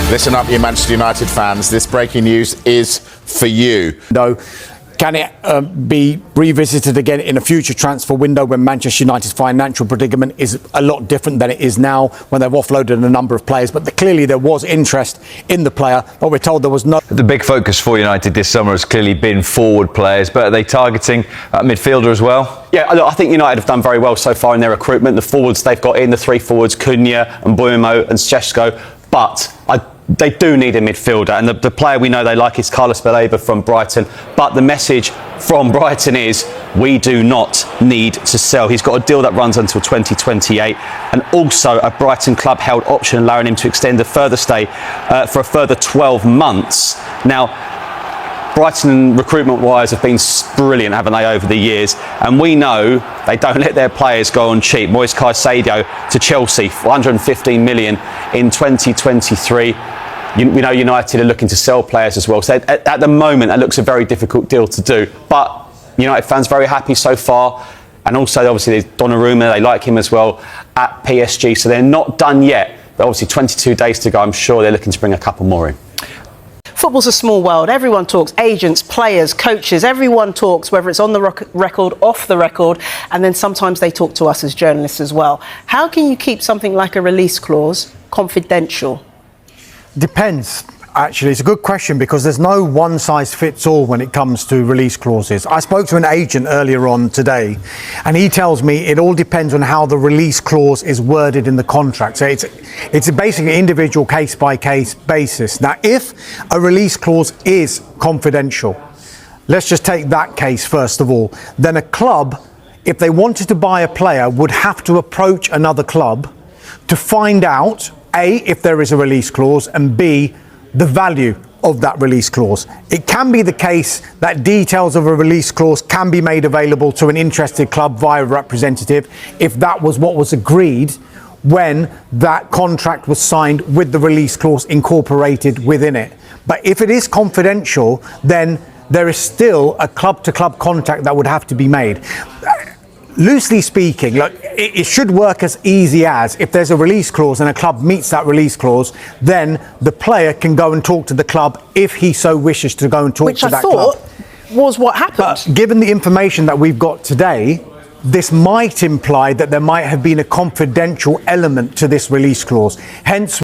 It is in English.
Listen up, you Manchester United fans. This breaking news is for you. No. Can it be revisited again in a future transfer window when Manchester United's financial predicament is a lot different than it is now, when they've offloaded a number of players? But clearly there was interest in the player, but we're told there was no... The big focus for United this summer has clearly been forward players, but are they targeting midfielder as well? Yeah, I think United have done very well so far in their recruitment. The forwards they've got in, the three forwards, Cunha and Mbeumo and Szczesco, but they do need a midfielder, and the player we know they like is Carlos Baleba from Brighton. But the message from Brighton is, we do not need to sell. He's got a deal that runs until 2028, and also a Brighton club held option allowing him to extend a further stay for a further 12 months. Now, Brighton recruitment wise have been brilliant, haven't they, over the years? And we know they don't let their players go on cheap. Moise Caicedo to Chelsea for 115 million in 2023. We know United are looking to sell players as well. So at the moment, that looks a very difficult deal to do. But United fans very happy so far. And also, obviously, there's Donnarumma. They like him as well at PSG. So they're not done yet. But obviously, 22 days to go. I'm sure they're looking to bring a couple more in. Football's a small world. Everyone talks. Agents, players, coaches, everyone talks, whether it's on the record, off the record, and then sometimes they talk to us as journalists as well. How can you keep something like a release clause confidential? Depends. Actually, it's a good question, because there's no one size fits all when it comes to release clauses. I spoke to an agent earlier on today, and he tells me it all depends on how the release clause is worded in the contract. So it's a basically individual case by case basis. Now, if a release clause is confidential, let's just take that case first of all, then a club, if they wanted to buy a player, would have to approach another club to find out, A, if there is a release clause, and B, the value of that release clause. It can be the case that details of a release clause can be made available to an interested club via a representative if that was what was agreed when that contract was signed with the release clause incorporated within it. But if it is confidential, then there is still a club-to-club contact that would have to be made. Loosely speaking, look, it should work as easy as, if there's a release clause and a club meets that release clause, then the player can go and talk to the club if he so wishes to go and talk to that club. Which I thought was what happened. But given the information that we've got today, this might imply that there might have been a confidential element to this release clause. Hence